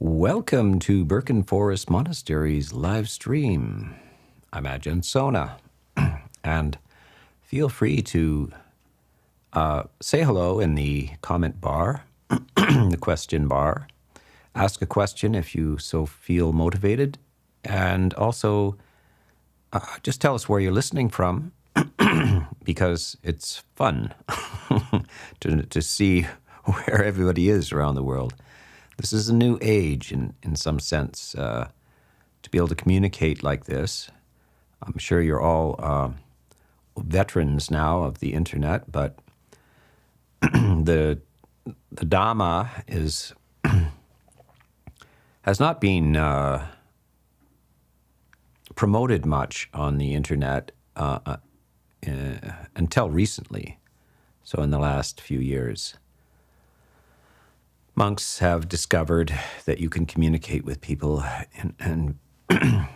Welcome to Birken Forest Monastery's live stream. I'm Ajahn Sona, and feel free to say hello in the comment bar, the question bar. Ask a question if you so feel motivated, and also just tell us where you're listening from, because it's fun to see where everybody is around the world. This is a new age in some sense, to be able to communicate like this. I'm sure you're all veterans now of the internet, but the Dhamma has not been promoted much on the internet until recently, so in the last few years. Monks have discovered that you can communicate with people and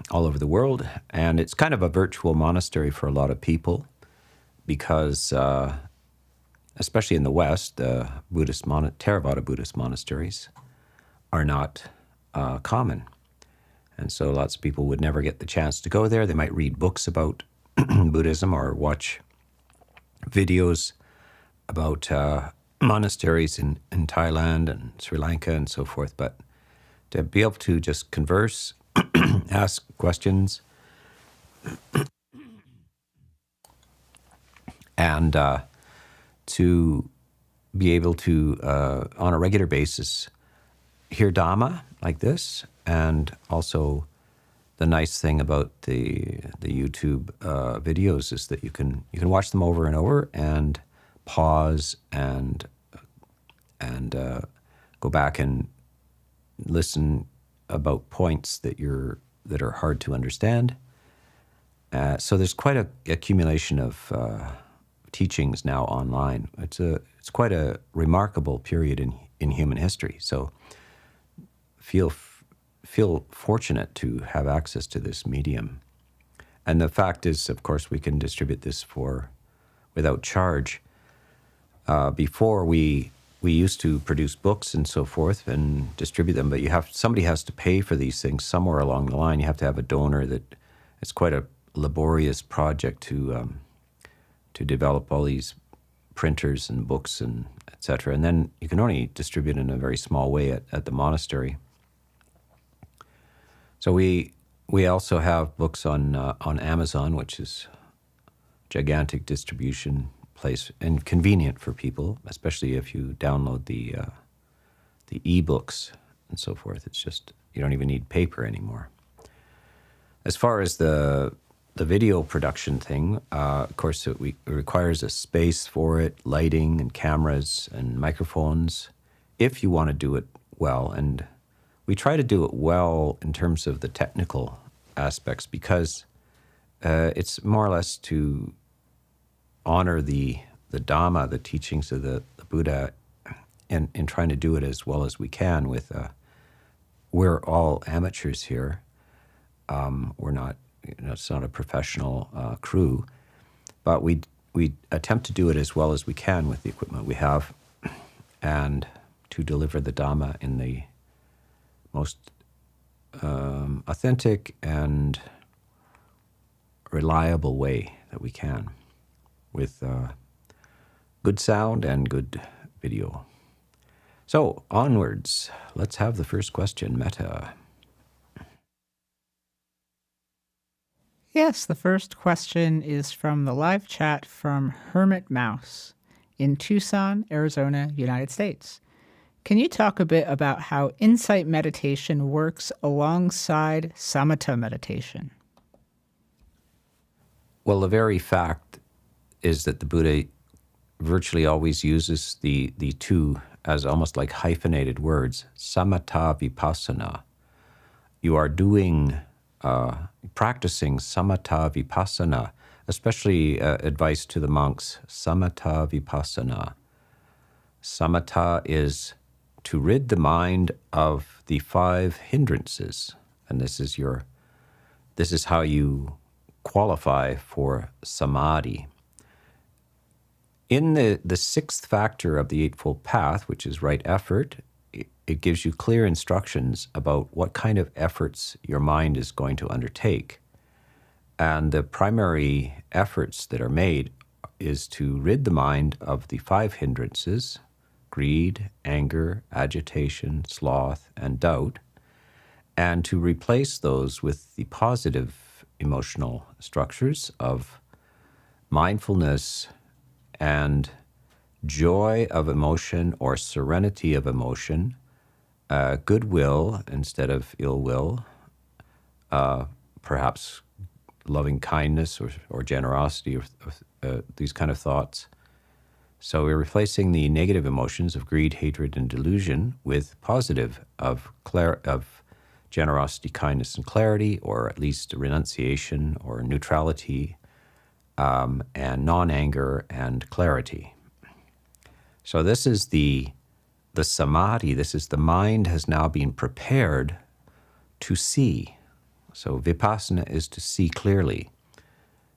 all over the world, and it's kind of a virtual monastery for a lot of people because, especially in the West, Theravada Buddhist monasteries are not common. And so lots of people would never get the chance to go there. They might read books about Buddhism or watch videos about monasteries in Thailand and Sri Lanka and so forth, but to be able to just converse, ask questions, and to be able to, on a regular basis, hear Dhamma like this. And also the nice thing about the YouTube videos is that you can watch them over and over and pause and go back and listen about points that are hard to understand. So there's quite a accumulation of teachings now online. It's quite a remarkable period in human history. So feel fortunate to have access to this medium. And the fact is, of course, we can distribute this without charge. Before we used to produce books and so forth and distribute them, but somebody has to pay for these things somewhere along the line. You have to have a donor. It's quite a laborious project to develop all these printers and books and etc. And then you can only distribute in a very small way at the monastery. So we also have books on Amazon, which is gigantic distribution place and convenient for people, especially if you download the e-books and so forth. It's just, you don't even need paper anymore. As far as the video production thing, of course, it requires a space for it, lighting and cameras and microphones, if you want to do it well. And we try to do it well in terms of the technical aspects because it's more or less to honor the Dhamma, the teachings of the Buddha, and trying to do it as well as we can with, we're all amateurs here. We're not, it's not a professional crew, but we attempt to do it as well as we can with the equipment we have and to deliver the Dhamma in the most authentic and reliable way that we can, with good sound and good video. So, onwards. Let's have the first question, Metta. Yes, the first question is from the live chat from Hermit Mouse in Tucson, Arizona, United States. Can you talk a bit about how insight meditation works alongside samatha meditation? Well, the very fact is that the Buddha virtually always uses the two as almost like hyphenated words, samatha-vipassana. You are doing, practicing samatha-vipassana, especially advice to the monks, samatha-vipassana. Samatha is to rid the mind of the 5 hindrances, and this is how you qualify for samadhi. In the 6th factor of the Eightfold Path, which is right effort, it gives you clear instructions about what kind of efforts your mind is going to undertake. And the primary efforts that are made is to rid the mind of the 5 hindrances: greed, anger, agitation, sloth, and doubt, and to replace those with the positive emotional structures of mindfulness and joy of emotion or serenity of emotion, goodwill instead of ill will, perhaps loving kindness or generosity, or these kind of thoughts. So we're replacing the negative emotions of greed, hatred, and delusion with positive of generosity, kindness, and clarity, or at least renunciation or neutrality, and non-anger and clarity. So this is the samadhi. This is the mind has now been prepared to see. So vipassana is to see clearly.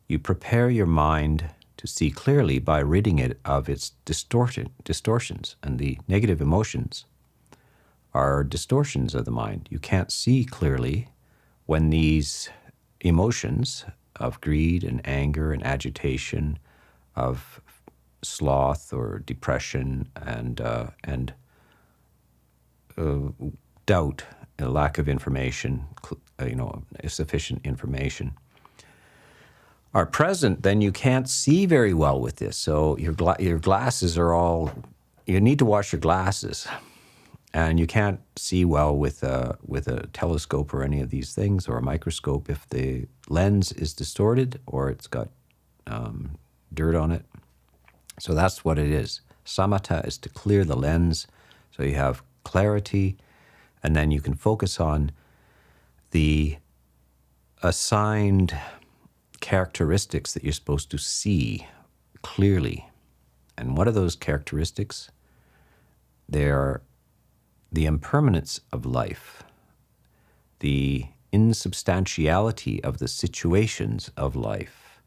You prepare your mind to see clearly by ridding it of its distortions. And the negative emotions are distortions of the mind. You can't see clearly when these emotions of greed and anger and agitation, of sloth or depression and doubt, a lack of information, sufficient information, are present, then you can't see very well with this. So your glasses are all, you need to wash your glasses, and you can't see well with a telescope or any of these things, or a microscope, if the lens is distorted or it's got dirt on it. So that's what it is. Samatha is to clear the lens, so you have clarity, and then you can focus on the assigned characteristics that you're supposed to see clearly. And what are those characteristics? They're the impermanence of life, the insubstantiality of the situations of life,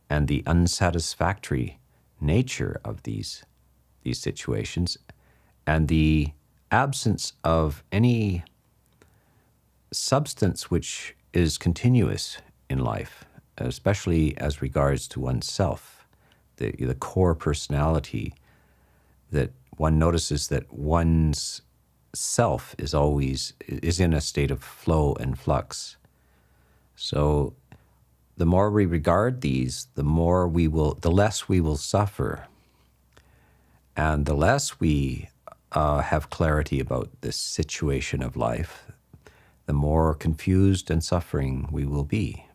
and the unsatisfactory nature of these situations, and the absence of any substance which is continuous in life, especially as regards to oneself, the core personality, that one notices that one's self is in a state of flow and flux. So the more we regard these, the less we will suffer, and the less we have clarity about this situation of life, the more confused and suffering we will be.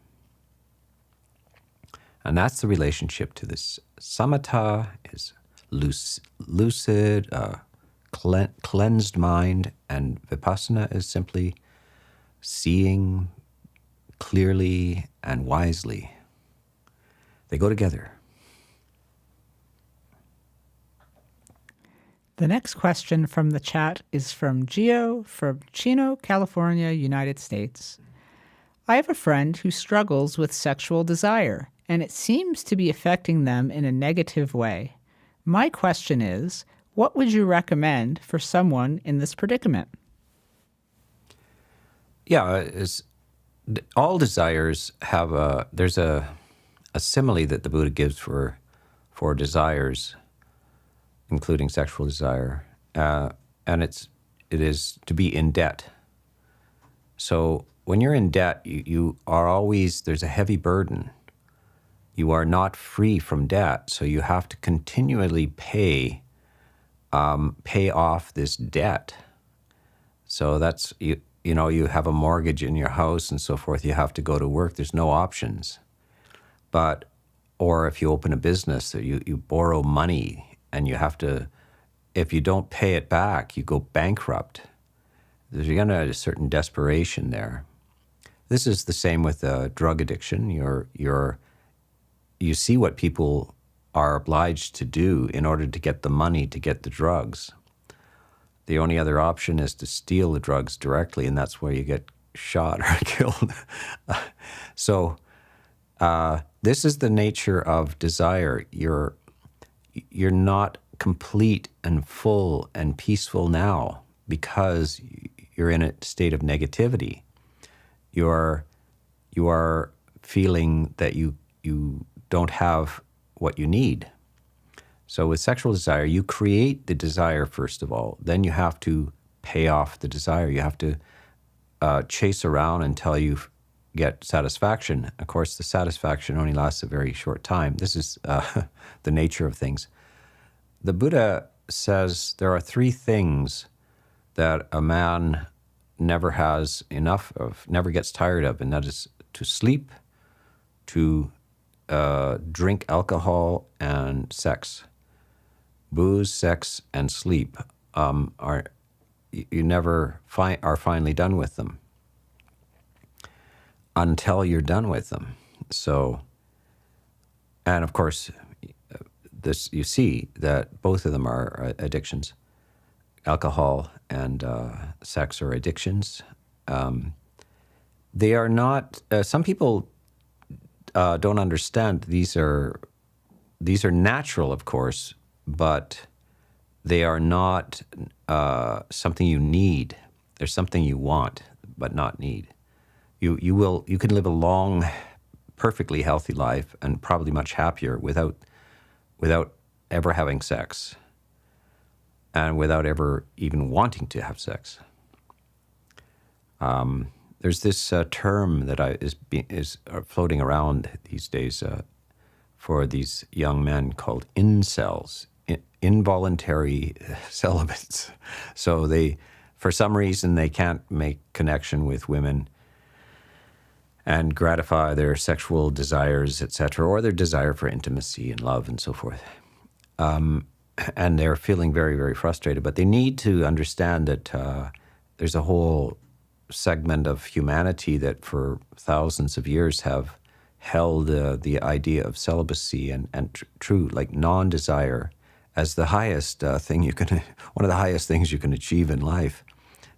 And that's the relationship to this. Samatha is lucid, cleansed mind, and vipassana is simply seeing clearly and wisely. They go together. The next question from the chat is from Gio from Chino, California, United States. I have a friend who struggles with sexual desire, and it seems to be affecting them in a negative way. My question is, what would you recommend for someone in this predicament? Yeah, all desires have there's a simile that the Buddha gives for desires, including sexual desire, and it is to be in debt. So when you're in debt, you are always, there's a heavy burden. You are not free from debt, so you have to continually pay off this debt. So that's, you have a mortgage in your house and so forth, you have to go to work, there's no options. Or if you open a business, you borrow money and you have to, if you don't pay it back, you go bankrupt. There's a certain desperation there. This is the same with drug addiction. You see what people are obliged to do in order to get the money to get the drugs. The only other option is to steal the drugs directly, and that's where you get shot or killed. So this is the nature of desire. You're not complete and full and peaceful now because you're in a state of negativity. You are feeling that you don't have what you need. So with sexual desire, you create the desire first of all. Then you have to pay off the desire. You have to chase around until you get satisfaction. Of course, the satisfaction only lasts a very short time. This is the nature of things. The Buddha says there are three things that a man never has enough of, never gets tired of, and that is to sleep, to drink alcohol, and sex. Booze, sex, and sleep are you never are finally done with them until you're done with them. So, and of course, this you see that both of them are addictions. Alcohol and sex are addictions. They are not. Some people don't understand these are natural, of course, but they are not something you need. They're something you want, but not need. You can live a long, perfectly healthy life and probably much happier without ever having sex, and without ever even wanting to have sex. There's this term that is floating around these days for these young men called incels, involuntary celibates. So they, for some reason, they can't make connection with women and gratify their sexual desires, etc., or their desire for intimacy and love and so forth. And they're feeling very, very frustrated. But they need to understand that there's a whole segment of humanity that for thousands of years have held the idea of celibacy and true, like non-desire, as the highest thing one of the highest things you can achieve in life.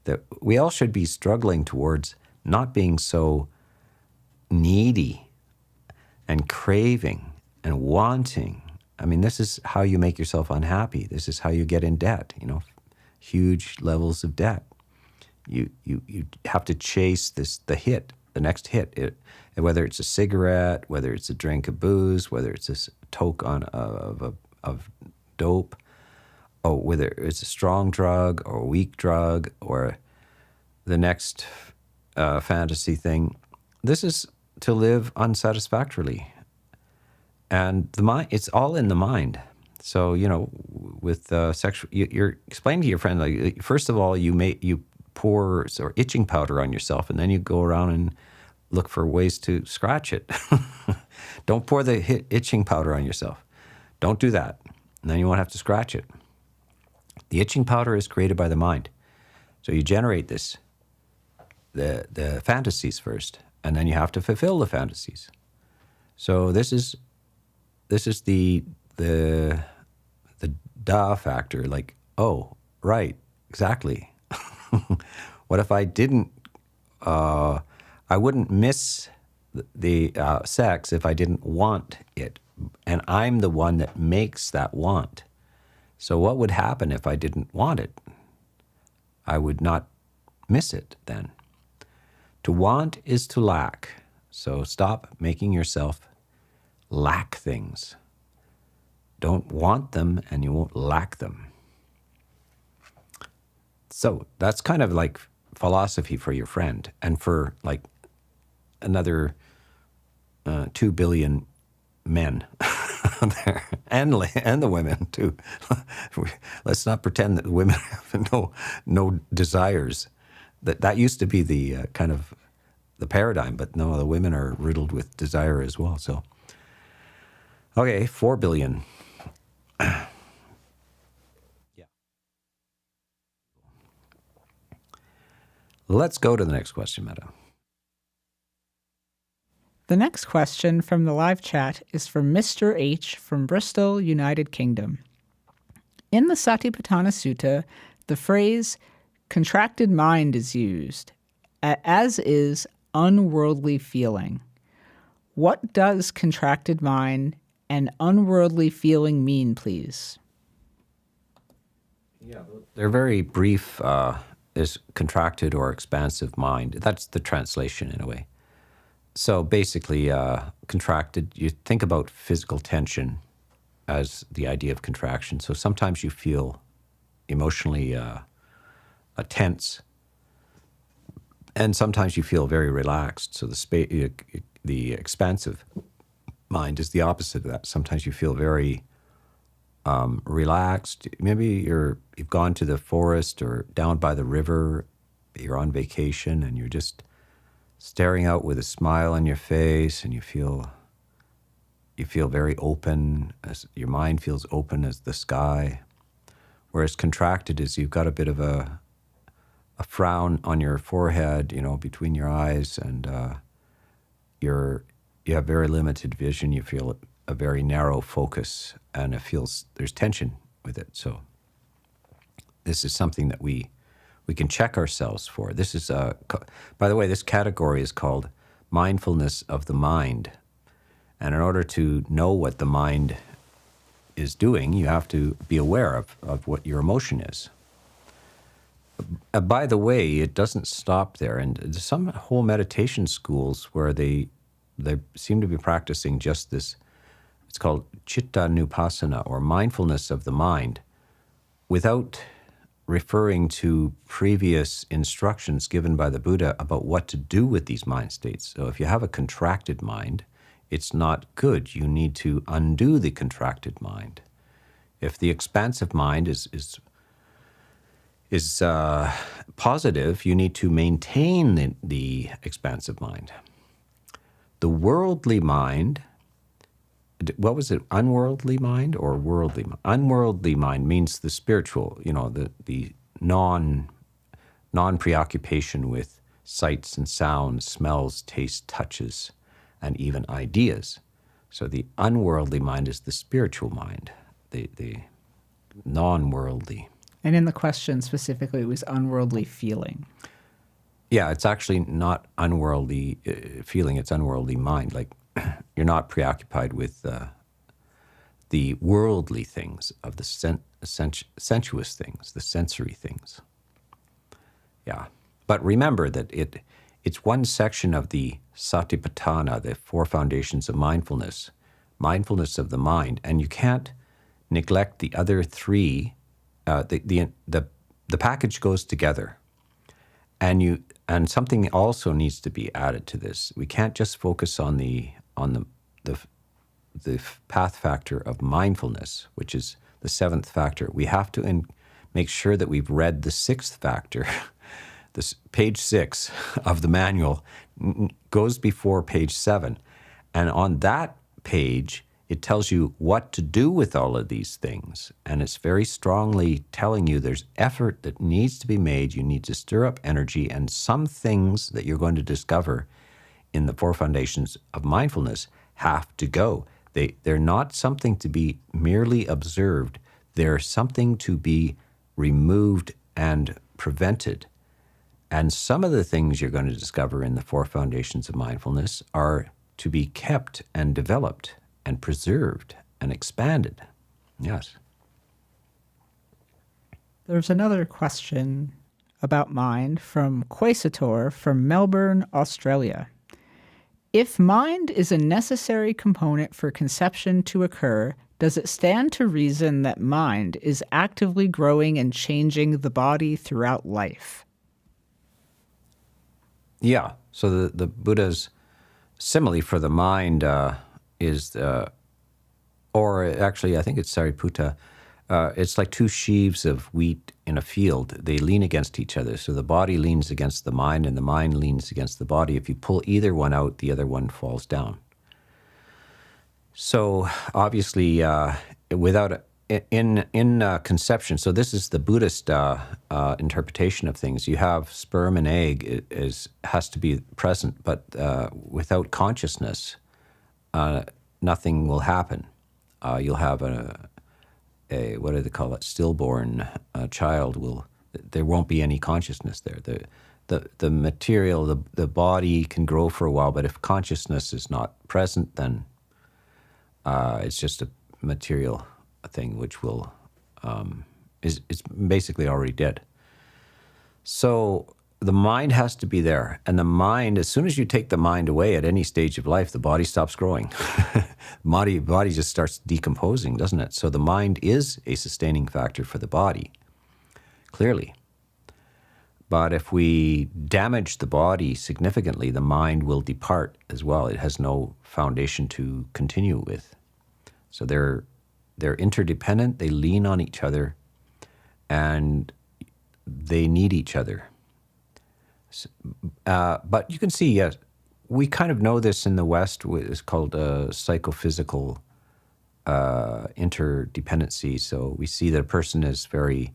That we all should be struggling towards not being so needy and craving and wanting. I mean, this is how you make yourself unhappy. This is how you get in debt, huge levels of debt. You have to chase the next hit, whether it's a cigarette, whether it's a drink of booze, whether it's a toke of dope, or whether it's a strong drug or a weak drug or the next fantasy thing. This is to live unsatisfactorily. And the mind, it's all in the mind. So, with sexual, you're explaining to your friend, like, first of all, you pour itching powder on yourself, and then you go around and look for ways to scratch it. Don't pour the itching powder on yourself. Don't do that. And then you won't have to scratch it. The itching powder is created by the mind. So you generate the fantasies first, and then you have to fulfill the fantasies. So this is the da factor, like, oh, right, exactly. What if I didn't, I wouldn't miss the sex if I didn't want it. And I'm the one that makes that want. So what would happen if I didn't want it? I would not miss it then. To want is to lack. So stop making yourself lack things. Don't want them and you won't lack them. So that's kind of like philosophy for your friend, and for like another 2 billion men there, and the women too. Let's not pretend that the women have no desires. That used to be the kind of the paradigm, but no, the women are riddled with desire as well. So, okay, 4 billion. Yeah. Let's go to the next question, Meta. The next question from the live chat is from Mr. H. from Bristol, United Kingdom. In the Satipatthana Sutta, the phrase contracted mind is used, as is unworldly feeling. What does contracted mind and unworldly feeling mean, please? Yeah, they're very brief, is contracted or expansive mind. That's the translation in a way. So basically, contracted, you think about physical tension as the idea of contraction. So sometimes you feel emotionally tense, and sometimes you feel very relaxed. So the expansive mind is the opposite of that. Sometimes you feel very relaxed. Maybe you've gone to the forest or down by the river, you're on vacation, and you're just staring out with a smile on your face, and you feel very open, as your mind feels open as the sky. Whereas contracted is you've got a bit of a frown on your forehead, between your eyes, and you have very limited vision. You feel a very narrow focus, and there's tension with it. So this is something that we can check ourselves for. This is, by the way, this category is called mindfulness of the mind. And in order to know what the mind is doing, you have to be aware of what your emotion is. By the way, it doesn't stop there. And there's some whole meditation schools where they seem to be practicing just this. It's called chitta-nupassana, or mindfulness of the mind, without referring to previous instructions given by the Buddha about what to do with these mind states. So if you have a contracted mind, it's not good. You need to undo the contracted mind. If the expansive mind is positive, you need to maintain the expansive mind. The worldly mind, what was it, unworldly mind or worldly mind? Unworldly mind means the spiritual, the non-preoccupation with sights and sounds, smells, tastes, touches, and even ideas. So the unworldly mind is the spiritual mind, the non-worldly. And in the question specifically, it was unworldly feeling. Yeah, it's actually not unworldly feeling, it's unworldly mind. Like, you're not preoccupied with the worldly things of the sensuous things, the sensory things. Yeah. But remember that it's one section of the satipatthana, the four foundations of mindfulness of the mind, and you can't neglect the other three. The package goes together, and something also needs to be added to this. We can't just focus on the path factor of mindfulness, which is the seventh factor. We have to make sure that we've read the sixth factor. This page 6 of the manual goes before page 7, and on that page it tells you what to do with all of these things, and it's very strongly telling you there's effort that needs to be made. You need to stir up energy, and some things that you're going to discover in the four foundations of mindfulness have to go. They're not something to be merely observed. They're something to be removed and prevented. And some of the things you're going to discover in the four foundations of mindfulness are to be kept and developed and preserved and expanded. Yes. There's another question about mind from Quasator from Melbourne, Australia. If mind is a necessary component for conception to occur, does it stand to reason that mind is actively growing and changing the body throughout life? Yeah. So the Buddha's simile for the mind is, or actually I think it's Sariputta, it's like two sheaves of wheat in a field. They lean against each other. So the body leans against the mind and the mind leans against the body. If you pull either one out, the other one falls down. So obviously in conception, so this is the Buddhist interpretation of things. You have sperm and egg has to be present, but without consciousness, nothing will happen. You'll have a what do they call it? Stillborn child there won't be any consciousness there. The material, the body can grow for a while, but if consciousness is not present, then it's just a material thing which will it's basically already dead. So the mind has to be there. And the mind, as soon as you take the mind away at any stage of life, the body stops growing. Body just starts decomposing, doesn't it? So the mind is a sustaining factor for the body, clearly. But if we damage the body significantly, the mind will depart as well. It has no foundation to continue with. So they're interdependent, they lean on each other, and they need each other. But you can see, yes, we kind of know this in the West. It's called psychophysical interdependency. So we see that a person is very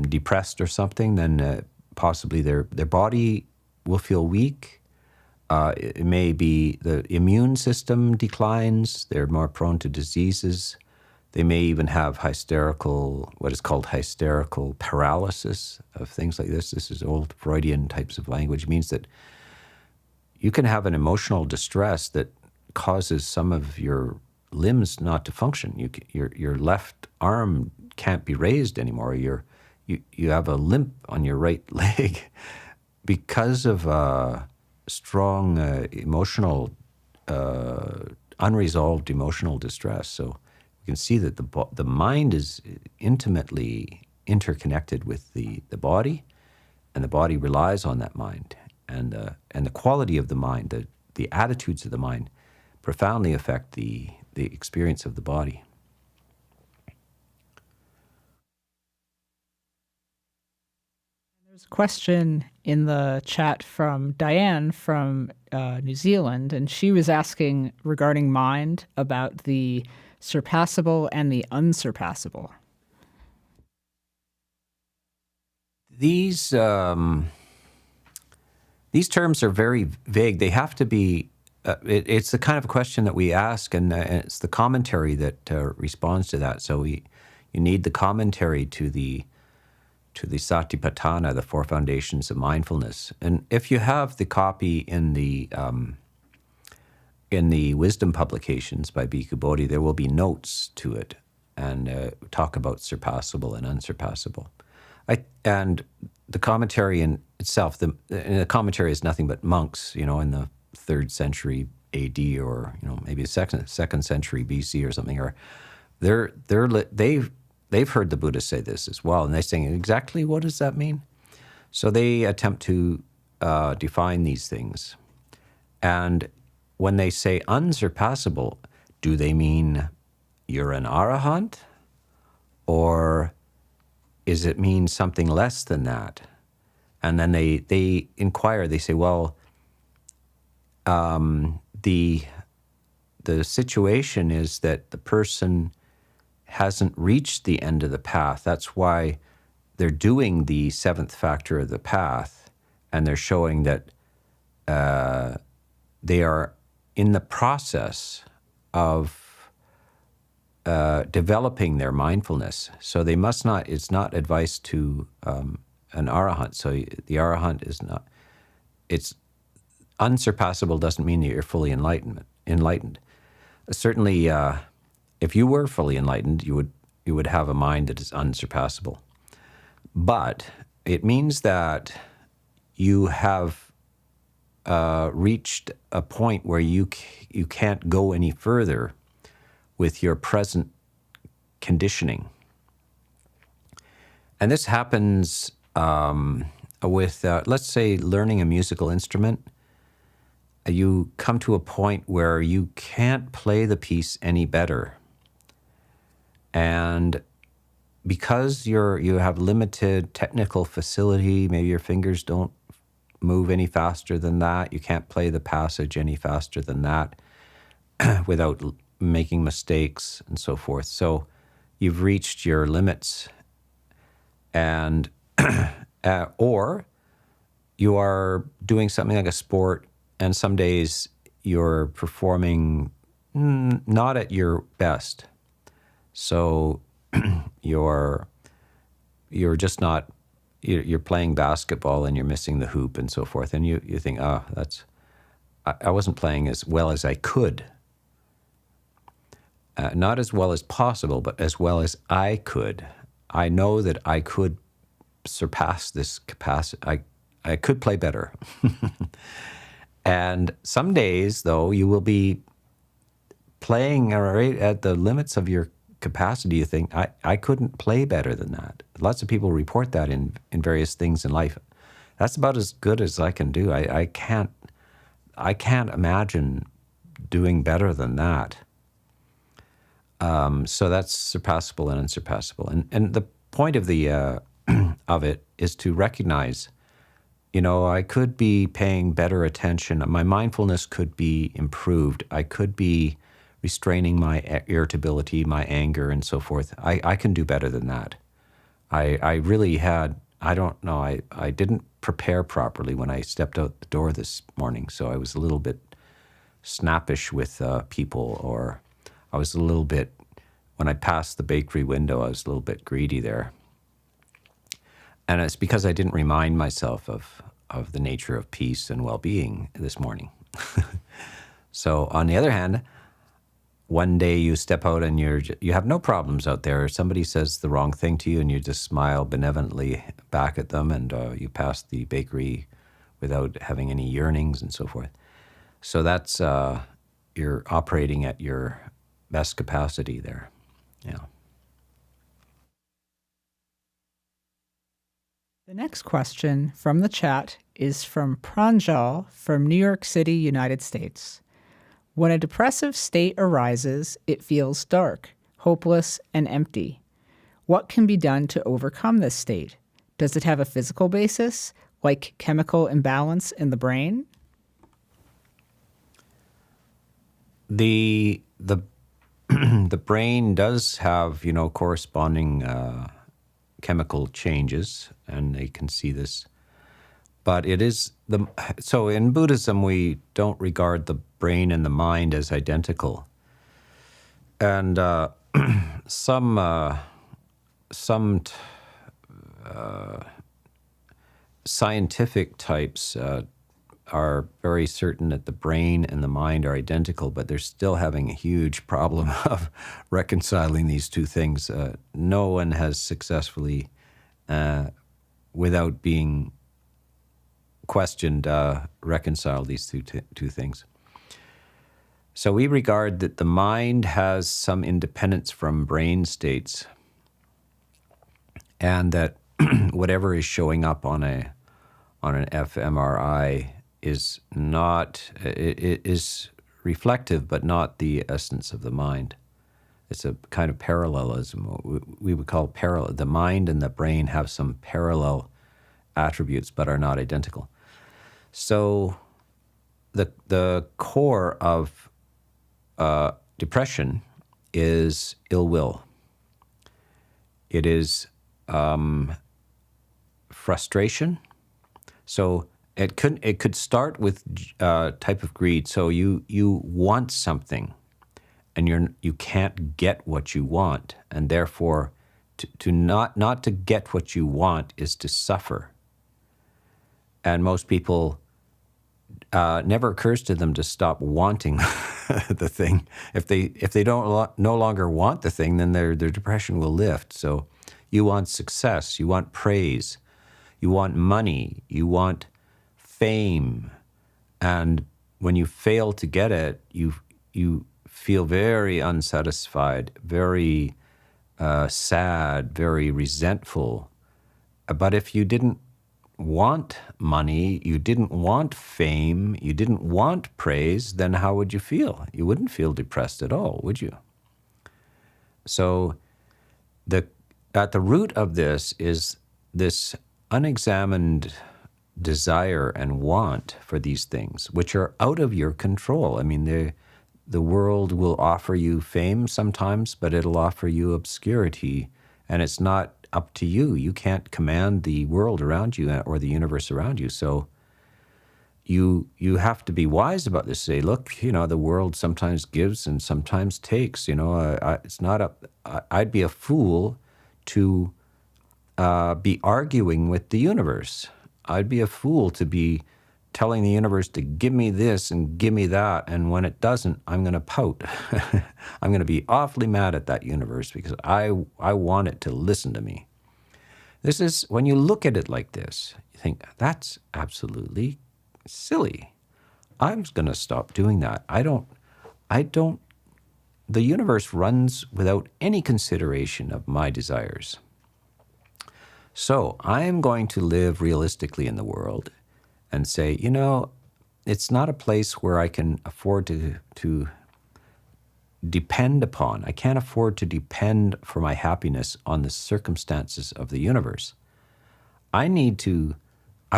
depressed or something, then possibly their body will feel weak. It may be the immune system declines. They're more prone to diseases. They may even have what is called hysterical paralysis of things like this. This is old Freudian types of language. It means that you can have an emotional distress that causes some of your limbs not to function. Your left arm can't be raised anymore. You have a limp on your right leg because of strong unresolved emotional distress. So you can see that the mind is intimately interconnected with the body, and the body relies on that mind. And the quality of the mind, the attitudes of the mind, profoundly affect the experience of the body. There's a question in the chat from Diane from New Zealand, and she was asking regarding mind about the surpassable and the unsurpassable. These terms are very vague. They have to be. It's the kind of question that we ask, and it's the commentary that responds to that. So you need the commentary to the satipatthana, the four foundations of mindfulness. And if you have the copy in the wisdom publications by Bhikkhu Bodhi, there will be notes to it and talk about surpassable and unsurpassable. And the commentary in itself, the commentary is nothing but monks, in the 3rd century AD, or maybe second century BC or something. Or they've heard the Buddha say this as well, and they're saying exactly what does that mean. So they attempt to define these things, and when they say unsurpassable, do they mean you're an arahant, or is it mean something less than that? And then they inquire. They say, well, the situation is that the person hasn't reached the end of the path. That's why they're doing the 7th factor of the path, and they're showing that they are in the process of developing their mindfulness. So they must not, it's not advice to an arahant. So the arahant is not, it's unsurpassable doesn't mean that you're fully enlightened. Certainly, if you were fully enlightened, you would have a mind that is unsurpassable. But it means that you have reached a point where you can't go any further with your present conditioning. And this happens with, let's say, learning a musical instrument. You come to a point where you can't play the piece any better. And because you have limited technical facility, maybe your fingers don't move any faster than that, you can't play the passage any faster than that without making mistakes and so forth. So you've reached your limits, and or you are doing something like a sport, and some days you're performing not at your best. So you're just not, you're playing basketball and you're missing the hoop and so forth, and you think, I wasn't playing as well as I could. Not as well as possible, but as well as I could. I know that I could surpass this capacity. I could play better. And some days, though, you will be playing right at the limits of your capacity. You think, I couldn't play better than that. Lots of people report that in various things in life. That's about as good as I can do. I can't imagine doing better than that. So that's surpassable and unsurpassable. And the point of the of it is to recognize, I could be paying better attention. My mindfulness could be improved. I could be restraining my irritability, my anger, and so forth. I can do better than that. I really had, I don't know, I didn't prepare properly when I stepped out the door this morning, so I was a little bit snappish with people, or I was a little bit, when I passed the bakery window, I was a little bit greedy there. And it's because I didn't remind myself of the nature of peace and well-being this morning. So on the other hand, one day you step out and you have no problems out there. Somebody says the wrong thing to you and you just smile benevolently back at them, and you pass the bakery without having any yearnings and so forth. So that's, you're operating at your best capacity there. Yeah. The next question from the chat is from Pranjal from New York City, United States. When a depressive state arises, it feels dark, hopeless, and empty. What can be done to overcome this state? Does it have a physical basis, like chemical imbalance in the brain? The brain does have, corresponding chemical changes, and they can see this. But it is so in Buddhism, we don't regard the brain and the mind as identical. And some scientific types are very certain that the brain and the mind are identical, but they're still having a huge problem of reconciling these two things. No one has successfully, without being questioned, reconciled these two things. So we regard that the mind has some independence from brain states, and that whatever is showing up on an fMRI is not, it is reflective, but not the essence of the mind. It's a kind of parallelism. We would call parallel. The mind and the brain have some parallel attributes, but are not identical. So the core of depression is ill will. It is frustration. So it could start with type of greed. So you want something, and you can't get what you want, and therefore to not to get what you want is to suffer. And most people, never occurs to them to stop wanting the thing. If they don't no longer want the thing, then their depression will lift. So you want success, you want praise, you want money, you want fame, and when you fail to get it, you feel very unsatisfied, very sad, very resentful. But if you didn't want money, you didn't want fame, you didn't want praise, then how would you feel? You wouldn't feel depressed at all, would you? So at the root of this is this unexamined desire and want for these things, which are out of your control. I mean, the world will offer you fame sometimes, but it'll offer you obscurity, and it's not up to you. You can't command the world around you or the universe around you. So you have to be wise about this. Say, look, the world sometimes gives and sometimes takes. It's not up. I'd be a fool to be arguing with the universe. I'd be a fool to be telling the universe to give me this and give me that, and when it doesn't, I'm going to pout. I'm going to be awfully mad at that universe because I want it to listen to me. This is, when you look at it like this, you think, that's absolutely silly. I'm going to stop doing that. The universe runs without any consideration of my desires. So I am going to live realistically in the world and say, it's not a place where I can afford to depend upon. I can't afford to depend for my happiness on the circumstances of the universe. I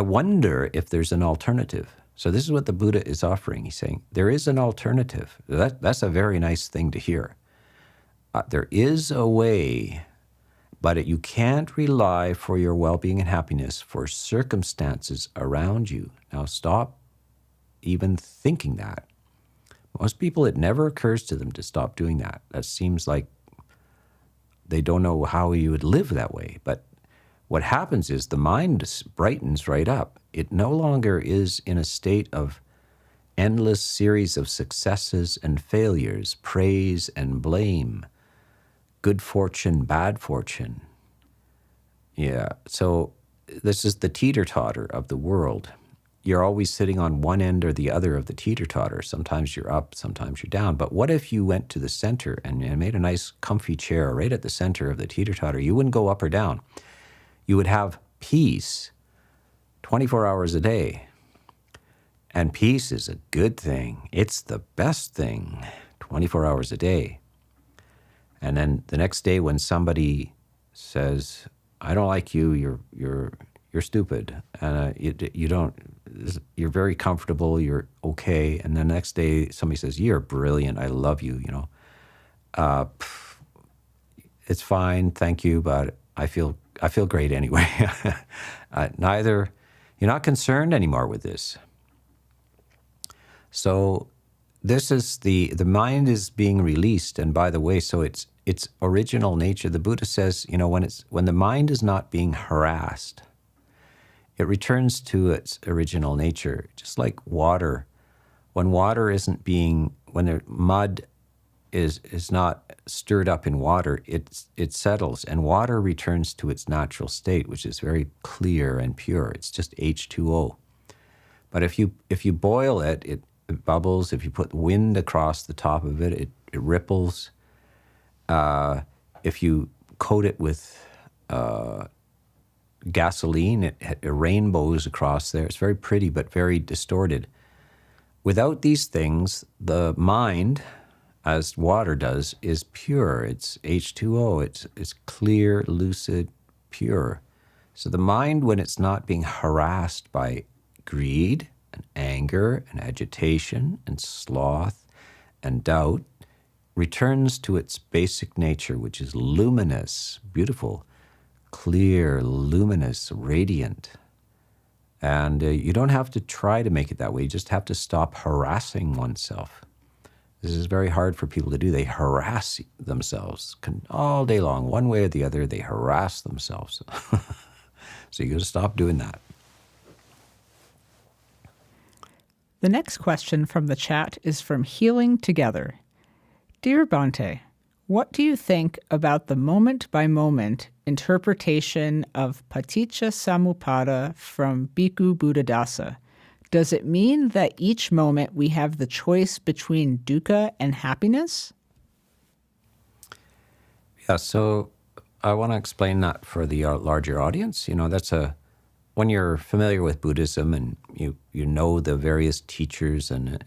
wonder if there's an alternative. So this is what the Buddha is offering. He's saying, there is an alternative. That's a very nice thing to hear. There is a way, but you can't rely for your well-being and happiness for circumstances around you. Now stop even thinking that. Most people, it never occurs to them to stop doing that. That seems like they don't know how you would live that way. But what happens is the mind brightens right up. It no longer is in a state of endless series of successes and failures, praise and blame, good fortune, bad fortune. Yeah, so this is the teeter-totter of the world. You're always sitting on one end or the other of the teeter-totter. Sometimes you're up, sometimes you're down. But what if you went to the center and made a nice comfy chair right at the center of the teeter-totter? You wouldn't go up or down. You would have peace 24 hours a day. And peace is a good thing. It's the best thing, 24 hours a day. And then the next day when somebody says, I don't like you, you're stupid, and you're very comfortable, you're okay, and the next day somebody says, you're brilliant, I love you, it's fine, thank you, but I feel great anyway. You're not concerned anymore with this. So this is the mind is being released, and by the way, so its original nature, the Buddha says, when the mind is not being harassed, it returns to its original nature, just like water. When water isn't when the mud is not stirred up in water, it settles, and water returns to its natural state, which is very clear and pure. It's just H2O. But if you boil it, it bubbles. If you put wind across the top of it, it ripples. If you coat it with gasoline, it rainbows across there. It's very pretty, but very distorted. Without these things, the mind, as water does, is pure. It's H2O. It's clear, lucid, pure. So the mind, when it's not being harassed by greed and anger and agitation and sloth and doubt, returns to its basic nature, which is luminous, beautiful, clear, luminous, radiant. And you don't have to try to make it that way. You just have to stop harassing oneself. This is very hard for people to do. They harass themselves all day long. One way or the other, they harass themselves. So you got to stop doing that. The next question from the chat is from Healing Together. Dear Bhante, what do you think about the moment-by-moment interpretation of paticcasamuppada from Bhikkhu Buddhadasa? Does it mean that each moment we have the choice between dukkha and happiness? Yeah, so I want to explain that for the larger audience. When you're familiar with Buddhism and you know the various teachers, and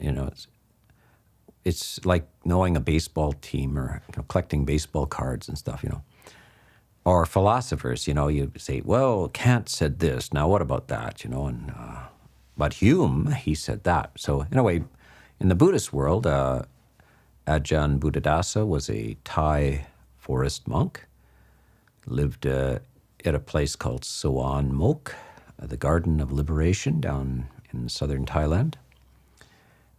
it's like knowing a baseball team or collecting baseball cards and stuff, Or philosophers, you say, well, Kant said this, now what about that, but Hume, he said that. So in a way, in the Buddhist world, Ajahn Buddhadasa was a Thai forest monk, lived at a place called Soan Mok, the Garden of Liberation down in southern Thailand.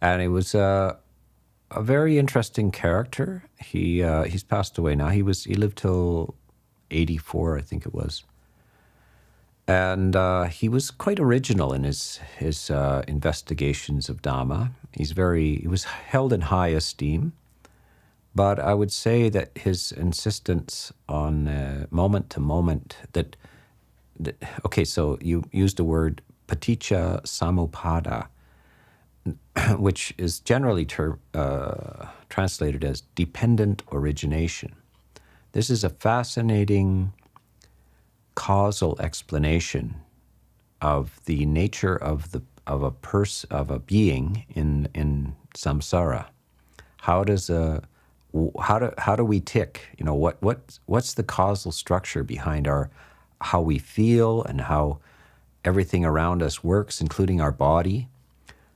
And it was a very interesting character. He's passed away now. He lived till 84, I think it was. And he was quite original in his investigations of Dhamma. He was held in high esteem. But I would say that his insistence on moment to moment, okay, so you used the word paticcasamuppada, which is generally translated as dependent origination. This is a fascinating causal explanation of the nature of a being in samsara. How do we tick? You know, what's the causal structure behind how we feel and how everything around us works, including our body?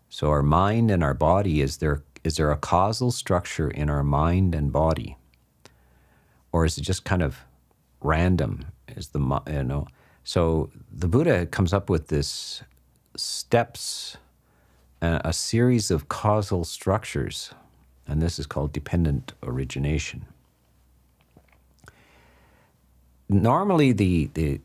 So our mind and our body, is there a causal structure in our mind and body? Or is it just kind of random? So the Buddha comes up with this steps, a series of causal structures, and this is called dependent origination. Normally, the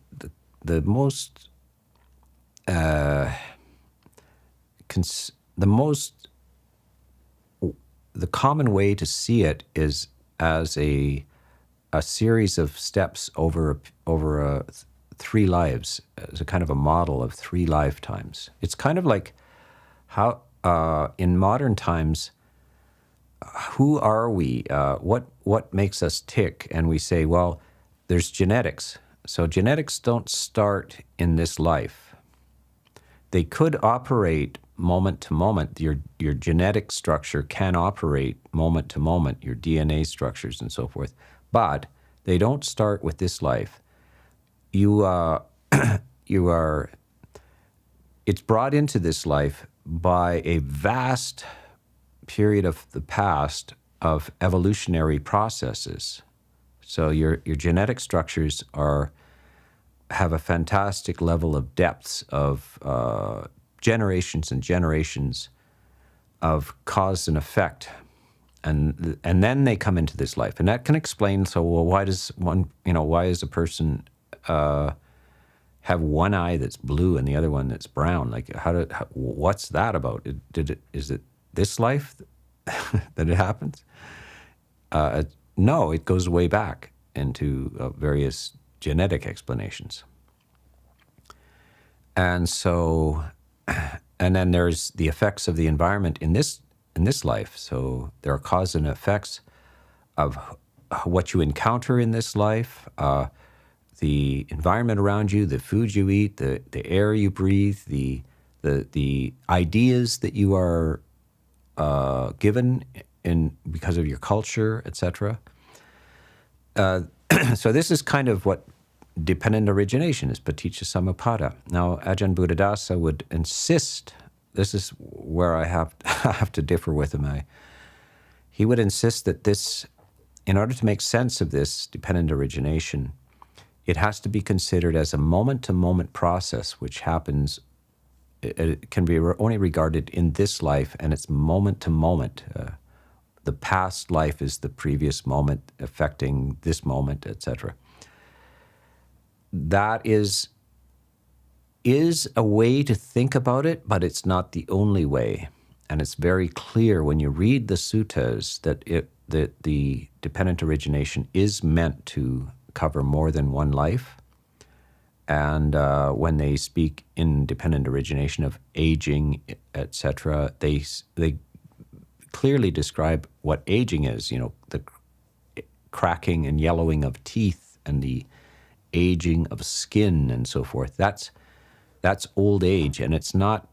common way to see it is as a series of steps over three lives, as a kind of a model of 3 lifetimes. It's kind of like how in modern times, who are we? What makes us tick? And we say, well, there's genetics. So genetics don't start in this life. They could operate moment to moment. Your genetic structure can operate moment to moment, your DNA structures and so forth. But they don't start with this life. It's brought into this life by a vast period of the past of evolutionary processes. So your genetic structures have a fantastic level of depths of generations and generations of cause and effect. And then they come into this life, and that can explain. So, well, why does a person have one eye that's blue and the other one that's brown? Like, what's that about? Is it this life that it happens? No, it goes way back into various genetic explanations. And so, and then there's the effects of the environment in this life. So there are cause and effects of what you encounter in this life, the environment around you, the food you eat, the air you breathe, the ideas that you are given because of your culture, etc. So this is kind of what dependent origination is, paticcasamuppada. Now, Ajahn Buddhadasa would insist. This is where I have to differ with him. He would insist that this, in order to make sense of this dependent origination, it has to be considered as a moment-to-moment process, which happens. It can be only regarded in this life, and it's moment-to-moment. The past life is the previous moment affecting this moment, etc. That is a way to think about it, but it's not the only way. And it's very clear when you read the suttas that the dependent origination is meant to cover more than one life. And when they speak in dependent origination of aging, etc., they clearly describe what aging is. You know, the cracking and yellowing of teeth and the aging of skin and so forth. That's old age, and it's not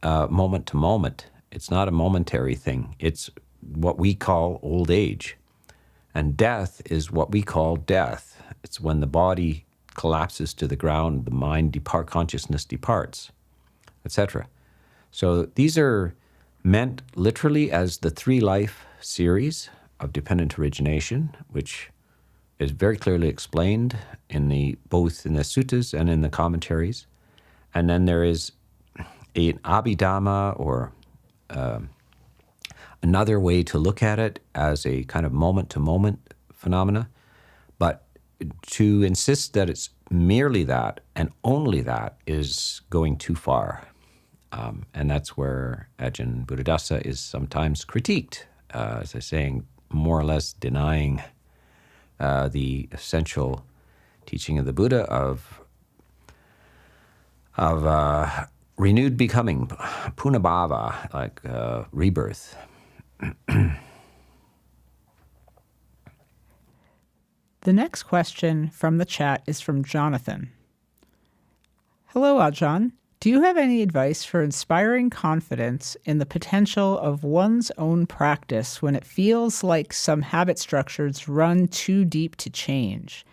moment to moment. It's not a momentary thing. It's what we call old age. And death is what we call death. It's when the body collapses to the ground, the mind consciousness departs, etc. So these are meant literally as the 3-life series of dependent origination, which is very clearly explained both in the suttas and in the commentaries. And then there is an abhidhamma, or another way to look at it as a kind of moment-to-moment phenomena. But to insist that it's merely that and only that is going too far. And that's where Ajahn Buddhadasa is sometimes critiqued, as I was saying, more or less denying the essential teaching of the Buddha of renewed becoming, punabhava, like rebirth. The next question from the chat is from Jonathan. Hello, Ajahn. Do you have any advice for inspiring confidence in the potential of one's own practice when it feels like some habit structures run too deep to change?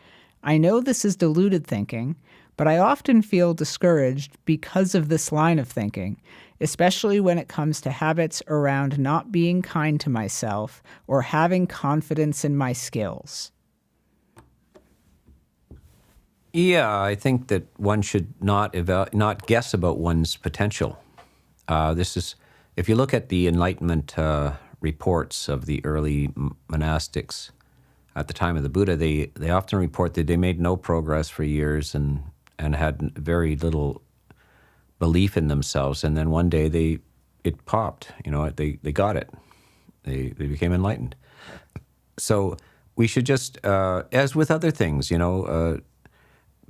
I know this is deluded thinking, but I often feel discouraged because of this line of thinking, especially when it comes to habits around not being kind to myself or having confidence in my skills. Yeah, I think that one should not guess about one's potential. This is, if you look at the Enlightenment reports of the early monastics at the time of the Buddha, they often report that they made no progress for years and had very little belief in themselves. And then one day it popped. They got it. They became enlightened. So we should just, as with other things,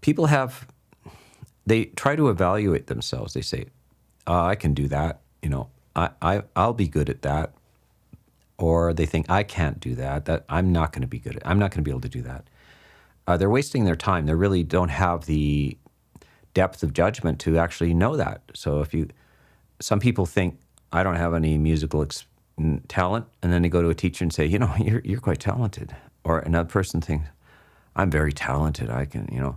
people they try to evaluate themselves. They say, I can do that, I'll be good at that. Or they think, I can't do that, that I'm not going to be good at, I'm not going to be able to do that. They're wasting their time. They really don't have the depth of judgment to actually know that. So some people think, I don't have any musical talent, and then they go to a teacher and say, you're quite talented. Or another person thinks, I'm very talented, I can,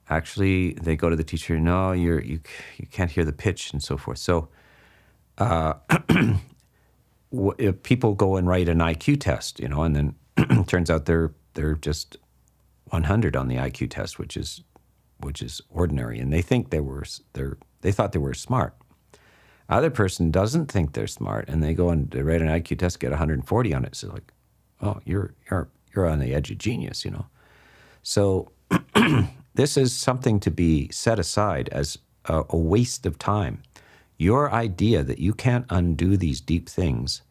Actually, they go to the teacher, no, you can't hear the pitch and so forth. So if people go and write an IQ test, and then turns out they're just 100 on the IQ test, which is ordinary, and they think they thought they were smart. Other person doesn't think they're smart, and they go and they write an IQ test, get 140 on it. So like, oh, you're on the edge of genius, So this is something to be set aside as a waste of time. Your idea that you can't undo these deep things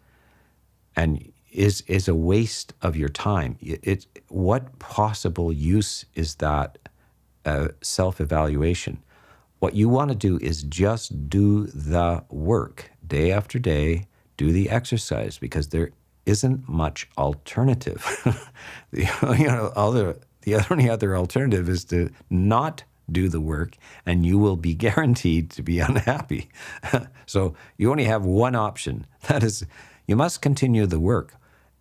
and is a waste of your time. What possible use is that self-evaluation? What you want to do is just do the work day after day, do the exercise, because there isn't much alternative. The only other alternative is to not do the work, and you will be guaranteed to be unhappy. So you only have one option. That is, you must continue the work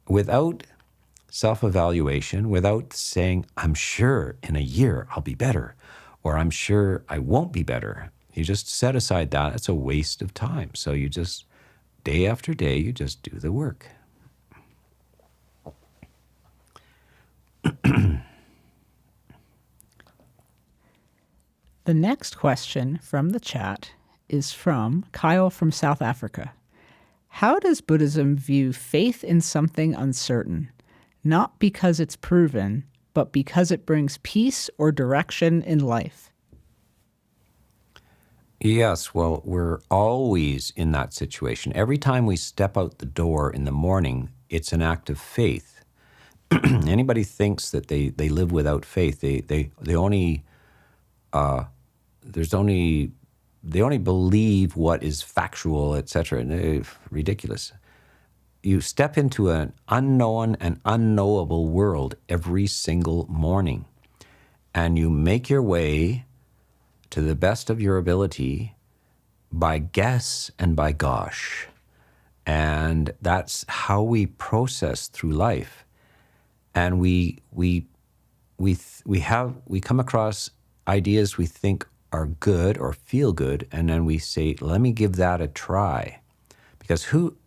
without self-evaluation, without saying, I'm sure in a year I'll be better, or I'm sure I won't be better. You just set aside that. It's a waste of time. So you just, day after day, you just do the work. The next question from the chat is from Kyle from South Africa. How does Buddhism view faith in something uncertain, not because it's proven, but because it brings peace or direction in life? Yes, well, we're always in that situation. Every time we step out the door in the morning, it's an act of faith. Anybody thinks that they live without faith, they only believe what is factual, etc. And ridiculous. You step into an unknown and unknowable world every single morning, and you make your way to the best of your ability by guess and by gosh. And that's how we process through life. And we come across ideas we think are good or feel good, and then we say, let me give that a try. Because who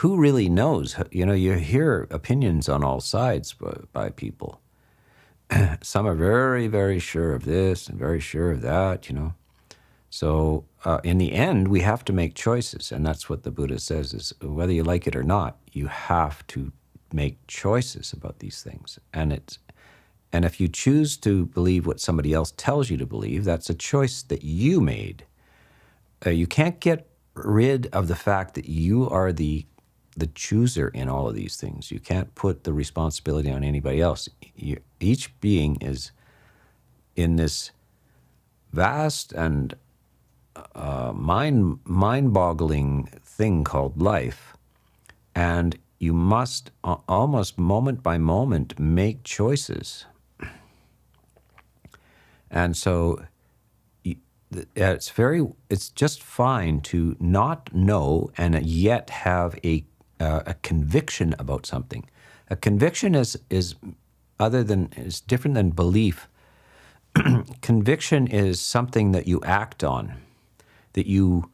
really knows? You hear opinions on all sides by people. Some are very, very sure of this and very sure of that, So in the end, we have to make choices, and that's what the Buddha says, is whether you like it or not, you have to make choices about these things. And And if you choose to believe what somebody else tells you to believe, that's a choice that you made. You can't get rid of the fact that you are the chooser in all of these things. You can't put the responsibility on anybody else. Each being is in this vast and mind-boggling thing called life, and you must almost moment by moment make choices. And so it's just fine to not know and yet have a conviction about something. A conviction is different than belief. Conviction is something that you act on, that you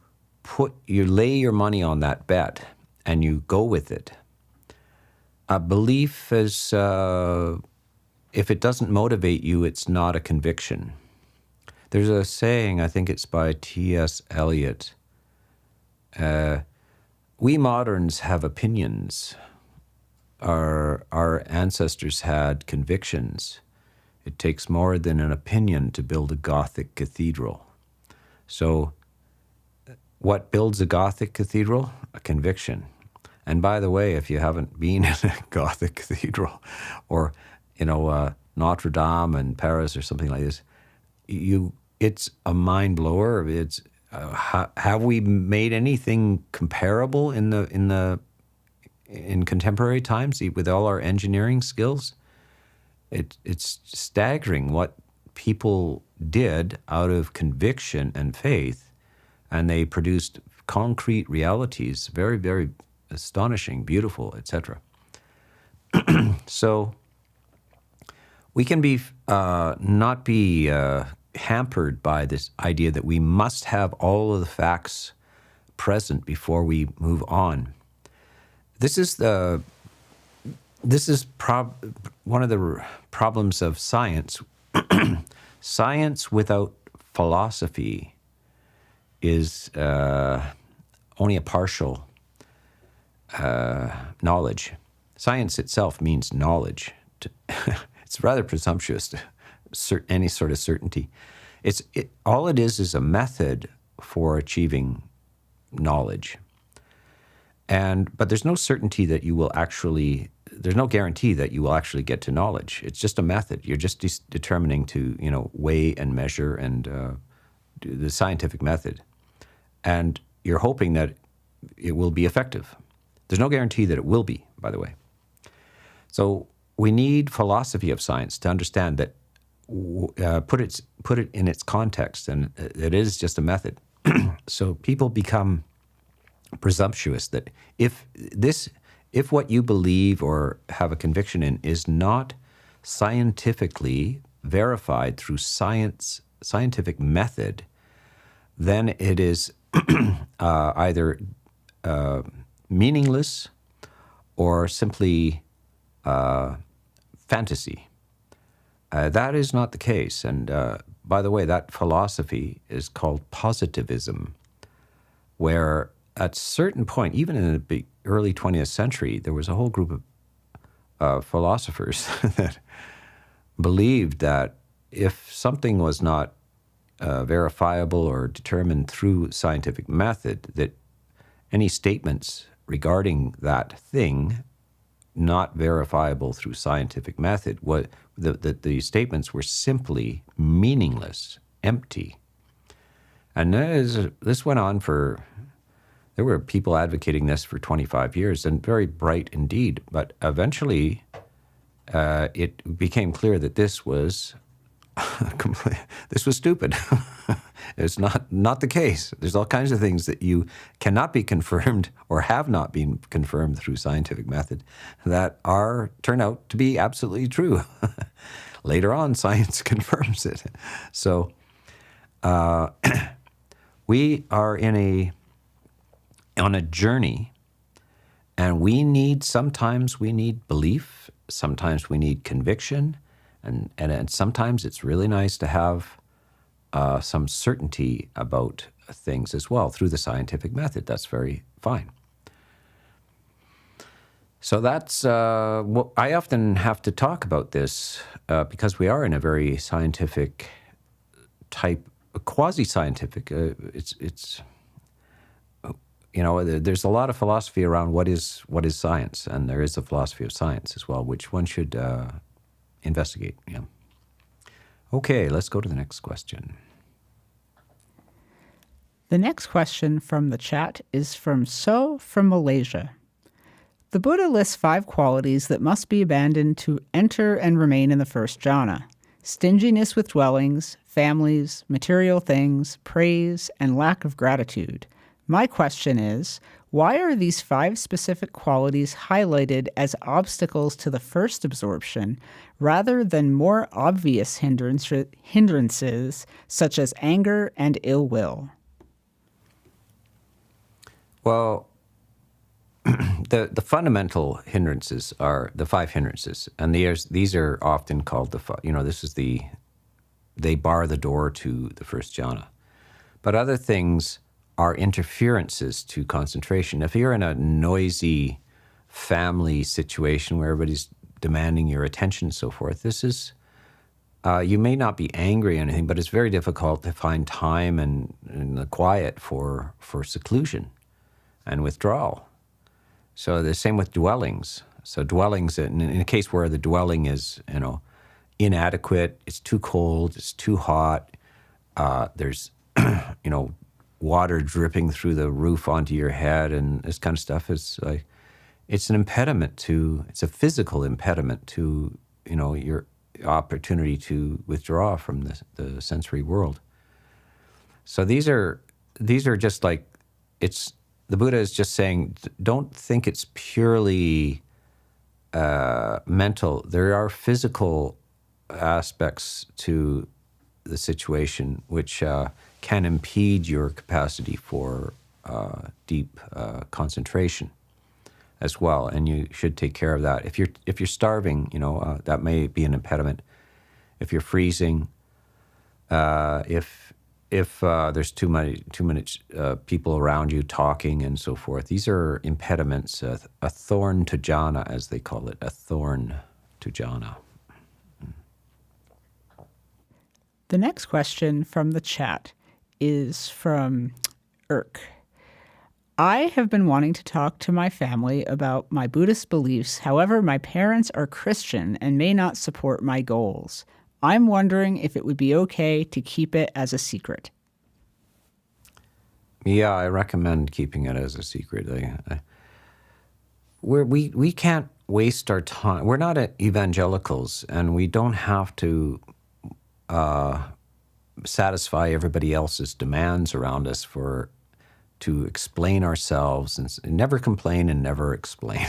lay your money on that bet and you go with it. A belief is, if it doesn't motivate you, it's not a conviction. There's a saying, I think it's by T.S. Eliot, we moderns have opinions. Our ancestors had convictions. It takes more than an opinion to build a Gothic cathedral. So what builds a Gothic cathedral? A conviction. And by the way, if you haven't been in a Gothic cathedral or, Notre Dame in Paris or something like this, it's a mind blower. It's have we made anything comparable in contemporary times with all our engineering skills? It's staggering what people did out of conviction and faith, and they produced concrete realities, very, very astonishing, beautiful, etc. So we can not be hampered by this idea that we must have all of the facts present before we move on. This is one of the problems of science. Science without philosophy is only a partial knowledge. Science itself means knowledge. It's rather presumptuous to any sort of certainty. All it is a method for achieving knowledge. But there's no certainty that there's no guarantee that you will actually get to knowledge. It's just a method. You're just determining to, weigh and measure and do the scientific method. And you're hoping that it will be effective. There's no guarantee that it will be, by the way. So we need philosophy of science to understand that, put it in its context, and it is just a method. So people become presumptuous that if what you believe or have a conviction in is not scientifically verified through scientific method, then it is either meaningless or simply fantasy. That is not the case. And by the way, that philosophy is called positivism, where at a certain point, even in the early 20th century, there was a whole group of philosophers that believed that if something was not verifiable or determined through scientific method, that any statements regarding that thing not verifiable through scientific method, the statements were simply meaningless, empty. And this went on there were people advocating this for 25 years, and very bright indeed. But eventually, it became clear that this was stupid. It's not the case. There's all kinds of things that you cannot be confirmed or have not been confirmed through scientific method that turn out to be absolutely true. Later on, science confirms it. So we are on a journey, and sometimes we need belief, sometimes we need conviction, and sometimes it's really nice to have some certainty about things as well through the scientific method. That's very fine. So that's, I often have to talk about this because we are in a very scientific type, quasi-scientific, it's there's a lot of philosophy around what is science, and there is a philosophy of science as well, which one should investigate. Yeah. Okay, let's go to the next question. The next question from the chat is from So from Malaysia. The Buddha lists 5 qualities that must be abandoned to enter and remain in the first jhana: stinginess with dwellings, families, material things, praise, and lack of gratitude. My question is, why are these 5 specific qualities highlighted as obstacles to the first absorption rather than more obvious hindrances such as anger and ill will? Well, the fundamental hindrances are the 5 hindrances, and these are often called they bar the door to the first jhana. But other things are interferences to concentration. If you're in a noisy family situation where everybody's demanding your attention and so forth, this is, you may not be angry or anything, but it's very difficult to find time and the quiet for seclusion and withdrawal. So the same with dwellings. So dwellings, in a case where the dwelling is, inadequate, it's too cold, it's too hot, there's, water dripping through the roof onto your head, and this kind of stuff is like, it's a physical impediment to, your opportunity to withdraw from the sensory world. So these are just like, the Buddha is just saying, don't think it's purely mental. There are physical aspects to the situation which can impede your capacity for deep concentration as well, and you should take care of that. If you're starving, that may be an impediment. If you're freezing, if there's too many people around you talking and so forth, these are impediments. A thorn to jhana, as they call it, a thorn to jhana. The next question from the chat is from Irk. I have been wanting to talk to my family about my Buddhist beliefs. However, my parents are Christian and may not support my goals. I'm wondering if it would be okay to keep it as a secret. Yeah, I recommend keeping it as a secret. We can't waste our time. We're not evangelicals, and we don't have to satisfy everybody else's demands around us to explain ourselves, and never complain and never explain.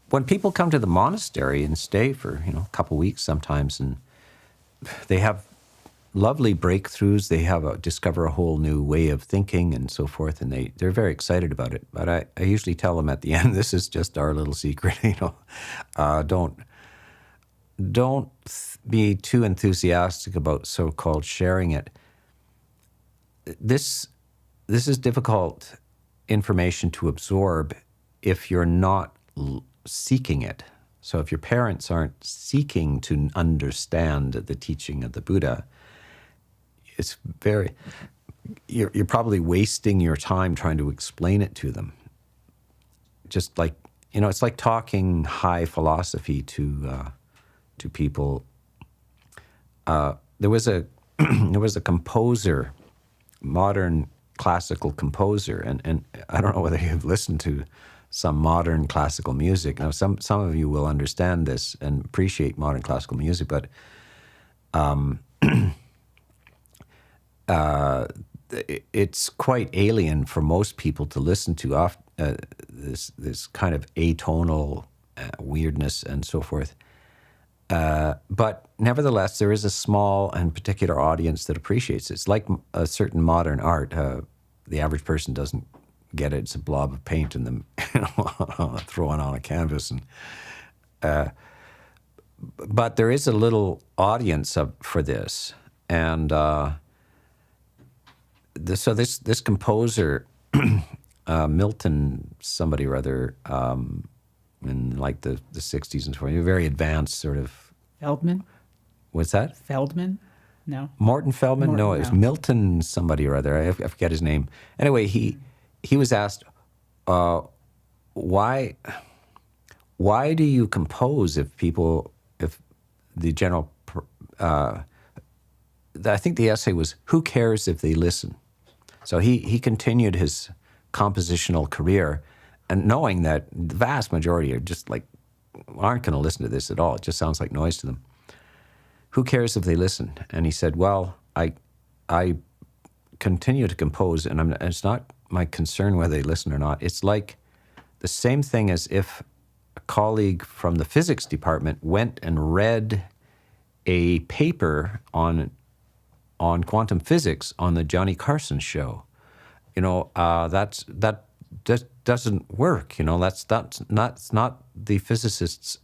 When people come to the monastery and stay for a couple weeks sometimes, and they have lovely breakthroughs, they discover a whole new way of thinking and so forth, and they're very excited about it. But I usually tell them at the end, this is just our little secret. Don't be too enthusiastic about so-called sharing it. This is difficult information to absorb if you're not seeking it. So if your parents aren't seeking to understand the teaching of the Buddha, you're probably wasting your time trying to explain it to them. Just like, it's like talking high philosophy to people. There was a composer, modern classical composer, and I don't know whether you've listened to some modern classical music. Now, some of you will understand this and appreciate modern classical music, but it's quite alien for most people to listen to this kind of atonal weirdness and so forth. But nevertheless, there is a small and particular audience that appreciates it. It's like a certain modern art. The average person doesn't get it. It's a blob of paint and them thrown on a canvas. But there is a little audience for this. And so this composer Milton, somebody or other, in like the 60s and 40s, very advanced sort of. Feldman? What's that? Feldman? No. Morton Feldman? Morton, no, it was no. Milton somebody or other. I forget his name. Anyway, he was asked, why do you compose if the general, I think the essay was, who cares if they listen? So he continued his compositional career, and knowing that the vast majority are just like, aren't going to listen to this at all. It just sounds like noise to them. Who cares if they listen? And he said, well, I continue to compose, and it's not my concern whether they listen or not. It's like the same thing as if a colleague from the physics department went and read a paper on quantum physics on the Johnny Carson show. That just doesn't work. That's not the physicist's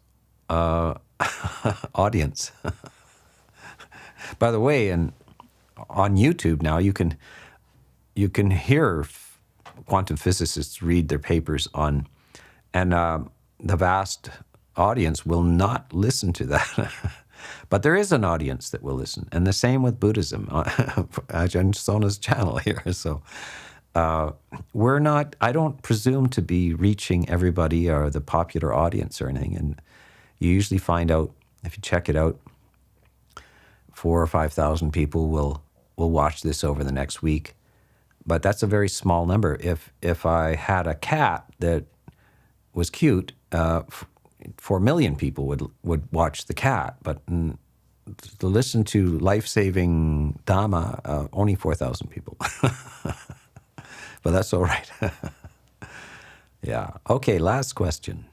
audience. By the way, on YouTube now, you can hear quantum physicists read their papers on, and the vast audience will not listen to that. But there is an audience that will listen, and the same with Buddhism. Ajahn Sona's channel here. So I don't presume to be reaching everybody or the popular audience or anything. And you usually find out, if you check it out, 4,000 or 5,000 people will watch this over the next week. But that's a very small number. If I had a cat that was cute, 4 million people would watch the cat. But to listen to life-saving Dhamma, only 4,000 people. But that's all right. Yeah. Okay, last question.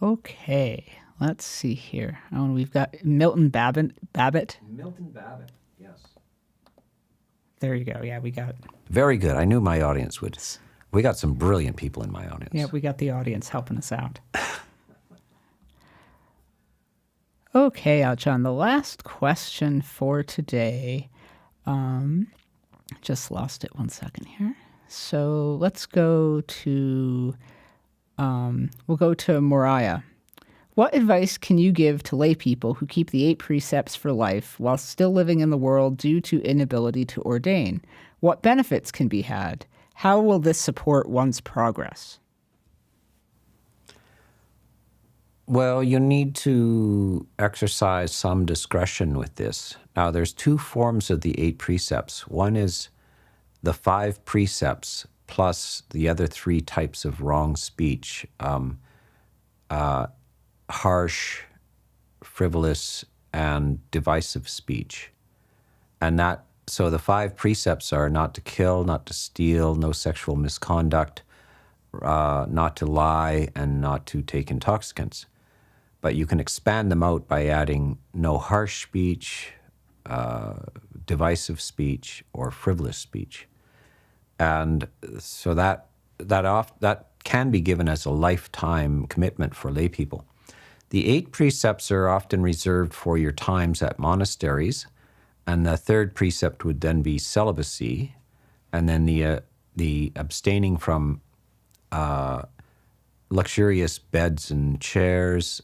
Okay, let's see here. Oh, we've got Milton Babbitt. Milton Babbitt, yes. There you go. Yeah, we got it. Very good. I knew my audience would. We got some brilliant people in my audience. Yeah, we got the audience helping us out. Okay, Ajahn, the last question for today. Just lost it 1 second here. So let's go to, we'll go to Moriah. What advice can you give to lay people who keep the 8 precepts for life while still living in the world due to inability to ordain? What benefits can be had? How will this support one's progress? Well, you need to exercise some discretion with this. Now, there's 2 forms of the 8 precepts. One is the 5 precepts plus the other 3 types of wrong speech, harsh, frivolous, and divisive speech. And so the 5 precepts are not to kill, not to steal, no sexual misconduct, not to lie, and not to take intoxicants. But you can expand them out by adding no harsh speech, divisive speech, or frivolous speech. And so that can be given as a lifetime commitment for lay people. The 8 precepts are often reserved for your times at monasteries, and the 3rd precept would then be celibacy, and then the abstaining from luxurious beds and chairs,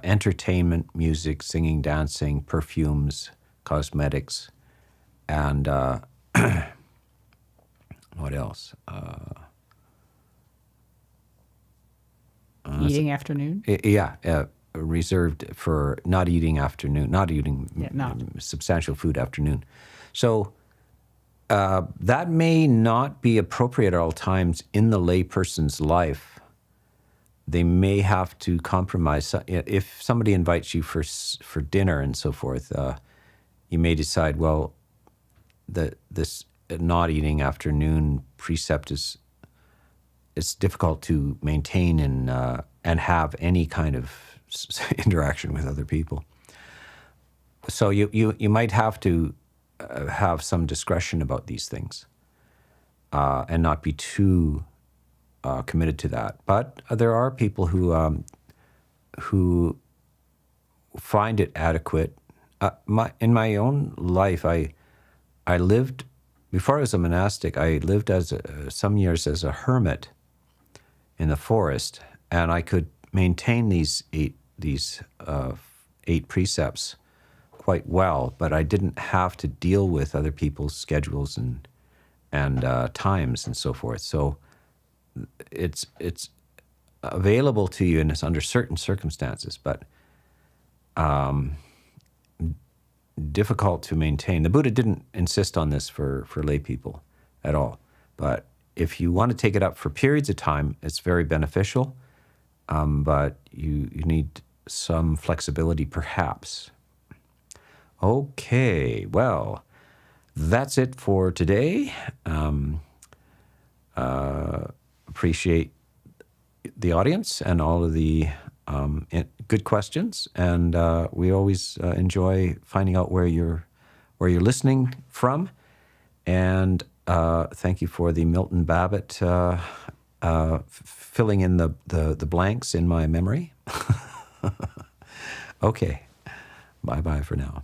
entertainment, music, singing, dancing, perfumes, cosmetics, and what else? Eating afternoon? Reserved for not eating substantial food afternoon. So that may not be appropriate at all times in the layperson's life. They may have to compromise. If somebody invites you for dinner and so forth, you may decide, well, this not eating afternoon precept it's difficult to maintain and have any kind of interaction with other people. So you might have to have some discretion about these things and not be too committed to that. But there are people who find it adequate. In my own life, I lived before I was a monastic, I lived as some years as a hermit in the forest, and I could maintain these eight precepts quite well, but I didn't have to deal with other people's schedules and times and so forth. So it's available to you and it's under certain circumstances, but difficult to maintain. The Buddha didn't insist on this for lay people at all. But if you want to take it up for periods of time, it's very beneficial. But you need some flexibility, perhaps. Okay, well, that's it for today. Appreciate the audience and all of the good questions, and we always enjoy finding out where you're listening from. And thank you for the Milton Babbitt filling in the blanks in my memory. Okay, bye-bye for now.